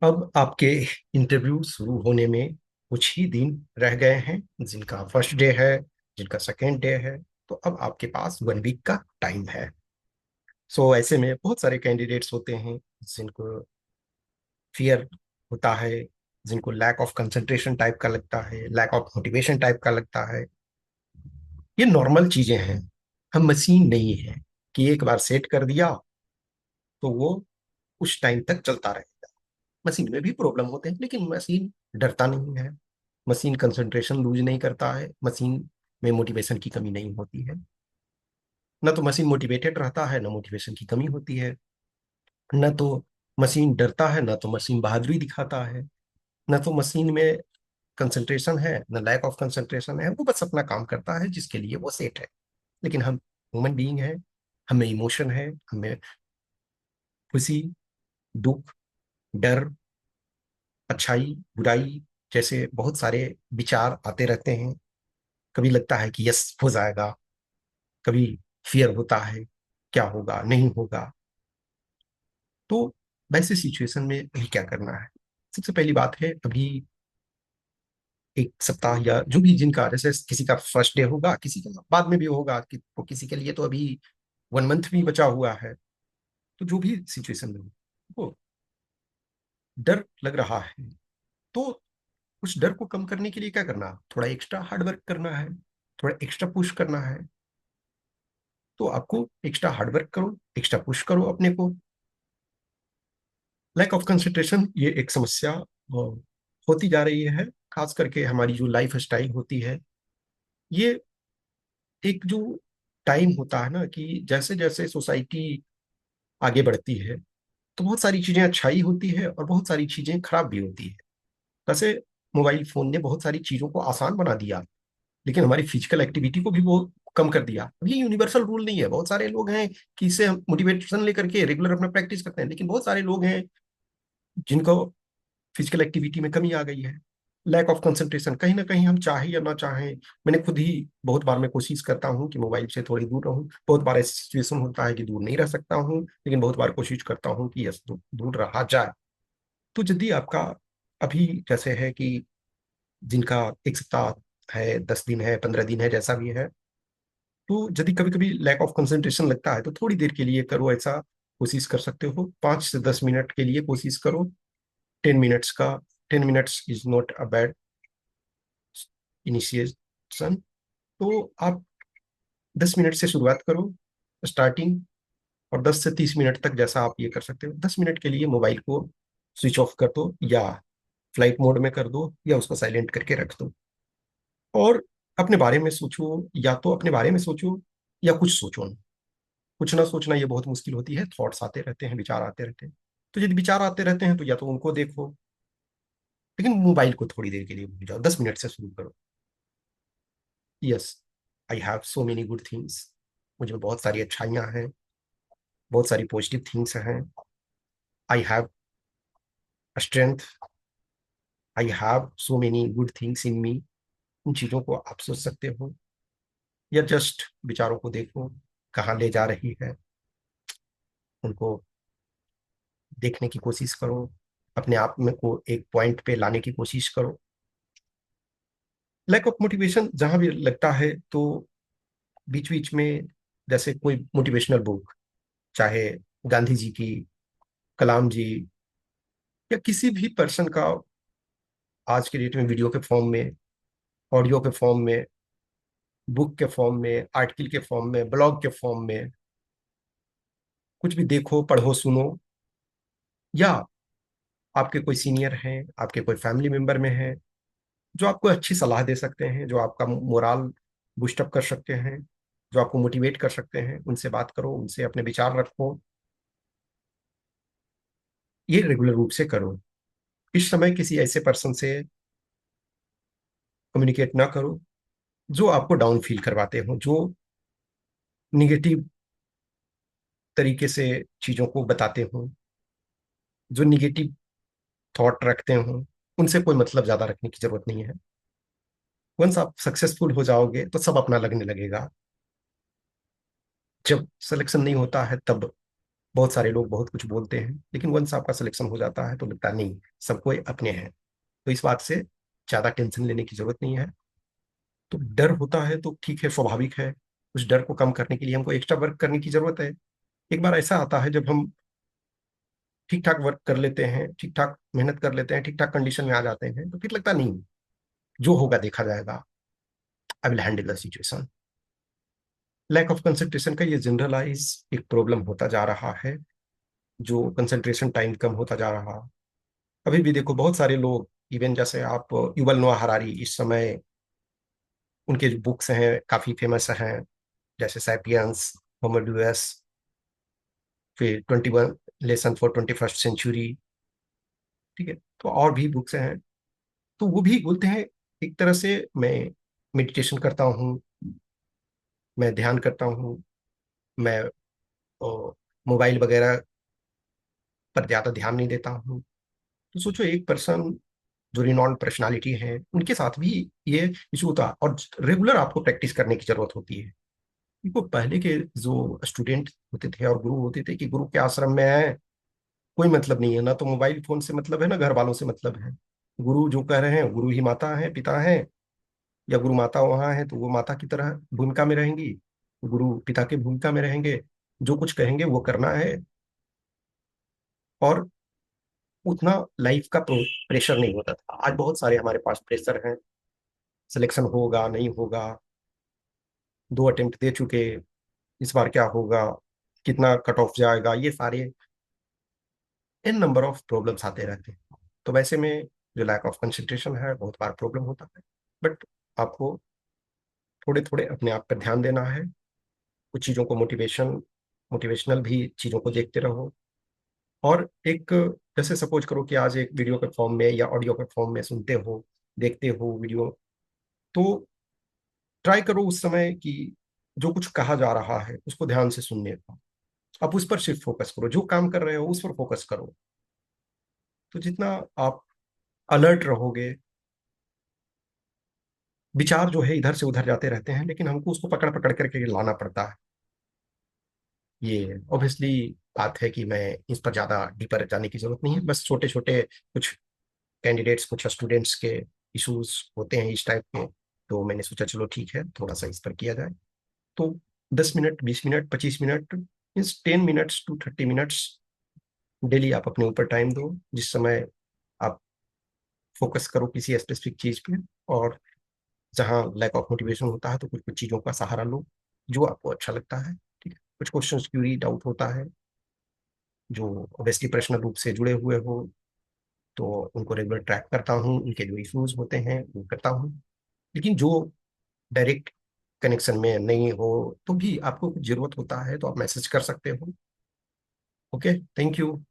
अब आपके इंटरव्यू शुरू होने में कुछ ही दिन रह गए हैं। जिनका फर्स्ट डे है, जिनका सेकेंड डे है, तो अब आपके पास 1 वीक का टाइम है। ऐसे में बहुत सारे कैंडिडेट्स होते हैं जिनको फियर होता है, जिनको लैक ऑफ कंसंट्रेशन टाइप का लगता है, लैक ऑफ मोटिवेशन टाइप का लगता है। ये नॉर्मल चीजें हैं। हम मशीन नहीं है कि एक बार सेट कर दिया तो वो उस टाइम तक चलता रहेगा। मशीन में भी प्रॉब्लम होते हैं, लेकिन मशीन डरता नहीं है। मशीन कंसंट्रेशन लूज नहीं करता है। मशीन में मोटिवेशन की कमी नहीं होती है। न तो मशीन मोटिवेटेड रहता है, न मोटिवेशन की कमी होती है। न तो मशीन डरता है, न तो मशीन बहादुरी दिखाता है। न तो मशीन में कंसंट्रेशन है, न लैक ऑफ कंसंट्रेशन है। वो बस अपना काम करता है जिसके लिए वो सेट है। लेकिन हम ह्यूमन बीइंग है, हमें इमोशन है, हमें खुशी, दुख, डर, अच्छाई, बुराई जैसे बहुत सारे विचार आते रहते हैं। कभी लगता है कि यस हो जाएगा, कभी फियर होता है क्या होगा नहीं होगा। तो वैसे सिचुएशन में अभी क्या करना है? सबसे पहली बात है, अभी एक सप्ताह या जो भी जिनका, जैसे किसी का फर्स्ट डे होगा, किसी का बाद में भी होगा, तो किसी के लिए तो अभी 1 मंथ भी बचा हुआ है। तो जो भी सिचुएशन में हो, वो डर लग रहा है, तो उस डर को कम करने के लिए क्या करना? थोड़ा एक्स्ट्रा हार्डवर्क करना है, थोड़ा एक्स्ट्रा पुश करना है। तो आपको एक्स्ट्रा हार्डवर्क करो, एक्स्ट्रा पुश करो अपने को। लैक ऑफ कंसंट्रेशन ये एक समस्या होती जा रही है। खास करके हमारी जो लाइफ स्टाइल होती है, ये एक जो टाइम होता है ना, कि जैसे जैसे सोसाइटी आगे बढ़ती है तो बहुत सारी चीजें अच्छाई होती है और बहुत सारी चीजें खराब भी होती है। वैसे मोबाइल फोन ने बहुत सारी चीजों को आसान बना दिया, लेकिन हमारी फिजिकल एक्टिविटी को भी वो कम कर दिया। अब ये यूनिवर्सल रूल नहीं है। बहुत सारे लोग हैं कि इससे हम मोटिवेशन लेकर के रेगुलर अपना प्रैक्टिस करते हैं, लेकिन बहुत सारे लोग हैं जिनको फिजिकल एक्टिविटी में कमी आ गई है। लैक ऑफ कंसंट्रेशन, कहीं ना कहीं हम चाहे या ना चाहें। मैंने खुद ही बहुत बार मैं कोशिश करता हूँ कि मोबाइल से थोड़ी दूर रहूं। बहुत बार ऐसी सिचुएशन होता है कि दूर नहीं रह सकता हूँ, लेकिन बहुत बार कोशिश करता हूँ कि यस दूर रहा जाए। तो यदि आपका अभी जैसे है कि जिनका एक सप्ताह है, 10 दिन है, 15 दिन है, जैसा भी है, तो यदि कभी कभी लैक ऑफ कंसंट्रेशन लगता है तो थोड़ी देर के लिए करो ऐसा। कोशिश कर सकते हो 5 से 10 मिनट के लिए कोशिश करो। 10 मिनट्स का, 10 minutes is not a bad initiation. तो आप 10 मिनट से शुरुआत करो स्टार्टिंग, और 10 से 30 मिनट तक जैसा आप ये कर सकते हो। 10 मिनट के लिए मोबाइल को स्विच ऑफ कर दो, या फ्लाइट मोड में कर दो, या उसको साइलेंट करके रख दो। और अपने बारे में सोचो, या तो अपने बारे में सोचो या कुछ सोचो ना। कुछ ना सोचना ये बहुत मुश्किल होती है। थॉट्स आते रहते हैं, विचार आते रहते हैं। तो यदि विचार आते रहते हैं तो या तो उनको देखो, लेकिन मोबाइल को थोड़ी देर के लिए भूल जाओ। 10 मिनट से शुरू करो। Yes, I have so many good things. मुझे बहुत सारी अच्छाइयाँ हैं, बहुत सारी पॉजिटिव थिंग्स हैं। I have strength, I have so many good things in me. उन चीज़ों को आप सोच सकते हो, या जस्ट विचारों को देखो कहाँ ले जा रही है, उनको देखने की कोशिश करो। अपने आप में को एक पॉइंट पे लाने की कोशिश करो। लैक ऑफ मोटिवेशन जहां भी लगता है तो बीच बीच में, जैसे कोई मोटिवेशनल बुक, चाहे गांधी जी की, कलाम जी, या किसी भी पर्सन का, आज के डेट में वीडियो के फॉर्म में, ऑडियो के फॉर्म में, बुक के फॉर्म में, आर्टिकल के फॉर्म में, ब्लॉग के फॉर्म में, कुछ भी देखो, पढ़ो, सुनो। या आपके कोई सीनियर हैं, आपके कोई फैमिली मेंबर में है जो आपको अच्छी सलाह दे सकते हैं, जो आपका मोराल बूस्टअप कर सकते हैं, जो आपको मोटिवेट कर सकते हैं, उनसे बात करो, उनसे अपने विचार रखो। ये रेगुलर रूप से करो। इस समय किसी ऐसे पर्सन से कम्युनिकेट ना करो जो आपको डाउन फील करवाते हो, जो निगेटिव तरीके से चीजों को बताते हो, जो निगेटिव थॉट रखते हो। उनसे कोई मतलब ज्यादा रखने की जरूरत नहीं है। वंस आप सक्सेसफुल हो जाओगे तो सब अपना लगने लगेगा। जब सिलेक्शन नहीं होता है तब बहुत सारे लोग बहुत कुछ बोलते हैं, लेकिन वंस आपका सिलेक्शन हो जाता है तो लगता है नहीं, सबको अपने हैं। तो इस बात से ज्यादा टेंशन लेने की जरूरत नहीं है। तो डर होता है तो ठीक है, स्वाभाविक है। उस डर को कम करने के लिए हमको एक्स्ट्रा वर्क करने की जरूरत है। एक बार ऐसा आता है जब हम ठीक ठाक वर्क कर लेते हैं, ठीक ठाक मेहनत कर लेते हैं, ठीक ठाक कंडीशन में आ जाते हैं, तो फिर लगता नहीं, जो होगा देखा जाएगा, I will handle the situation. Lack of concentration का ये जनरलाइज एक प्रॉब्लम होता जा रहा है, जो कंसंट्रेशन टाइम कम होता जा रहा। अभी भी देखो बहुत सारे लोग, इवन जैसे आप युवल नोआ हरारी, इस समय उनके जो बुक्स हैं काफी फेमस हैं, जैसे सैपियंस, होमो ड्यूएस, फिर 21 लेसन फॉर 21st सेंचुरी। ठीक है, तो और भी बुक्स हैं। तो वो भी बोलते हैं एक तरह से मैं मेडिटेशन करता हूँ, मैं ध्यान करता हूँ, मैं मोबाइल वगैरह पर ज्यादा ध्यान नहीं देता हूँ। तो सोचो एक पर्सन जो रिनॉन्ड पर्सनालिटी है उनके साथ भी ये इशू होता है, और रेगुलर आपको प्रैक्टिस करने की जरूरत होती है। देखो पहले के जो स्टूडेंट होते थे और गुरु होते थे कि गुरु के आश्रम में है, कोई मतलब नहीं है, ना तो मोबाइल फोन से मतलब है, ना घर वालों से मतलब है। गुरु जो कह रहे हैं, गुरु ही माता है, पिता है, या गुरु माता वहां है तो वो माता की तरह भूमिका में रहेंगी, गुरु पिता की भूमिका में रहेंगे, जो कुछ कहेंगे वो करना है। और उतना लाइफ का प्रेशर नहीं होता था। आज बहुत सारे हमारे पास प्रेशर हैं, सिलेक्शन होगा नहीं होगा, 2 अटेम्प्ट दे चुके, इस बार क्या होगा, कितना कट ऑफ जाएगा, ये सारे इन नंबर ऑफ प्रॉब्लम्स आते रहते हैं। तो वैसे में जो लैक ऑफ कंसंट्रेशन है बहुत बार प्रॉब्लम होता है। बट आपको थोड़े थोड़े अपने आप पर ध्यान देना है, कुछ चीज़ों को मोटिवेशनल भी चीज़ों को देखते रहो। और एक, जैसे सपोज करो कि आज एक वीडियो के फॉर्म में या ऑडियो के फॉर्म में सुनते हो, देखते हो वीडियो, तो ट्राई करो उस समय कि जो कुछ कहा जा रहा है उसको ध्यान से सुनने का, आप उस पर सिर्फ फोकस करो, जो काम कर रहे हो उस पर फोकस करो। तो जितना आप अलर्ट रहोगे, विचार जो है इधर से उधर जाते रहते हैं, लेकिन हमको उसको पकड़ पकड़ करके लाना पड़ता है। ये ऑब्वियसली बात है कि मैं इस पर ज्यादा डीपर जाने की जरूरत नहीं है, बस छोटे छोटे कुछ कैंडिडेट्स, कुछ स्टूडेंट्स के इश्यूज होते हैं इस टाइप के, तो मैंने सोचा चलो ठीक है थोड़ा सा इस पर किया जाए। तो 10 minute, 20 minute, 25 minute, means 10 minutes to 30 minutes daily आप अपने ऊपर टाइम दो, जिस समय आप फोकस करो किसी स्पेसिफिक चीज पे। और जहाँ लैक ऑफ मोटिवेशन होता है तो कुछ कुछ चीजों का सहारा लो जो आपको अच्छा लगता है। ठीक है, कुछ क्वेश्चन क्यूरी डाउट होता है जो ऑब्वियसली पर्सनल रूप से जुड़े हुए हो, तो उनको रेगुलर ट्रैक करता हूँ, उनके जो इश्यूज होते हैं वो करता हूँ। लेकिन जो डायरेक्ट कनेक्शन में नहीं हो, तो भी आपको कुछ जरूरत होता है तो आप मैसेज कर सकते हो। Okay, thank you.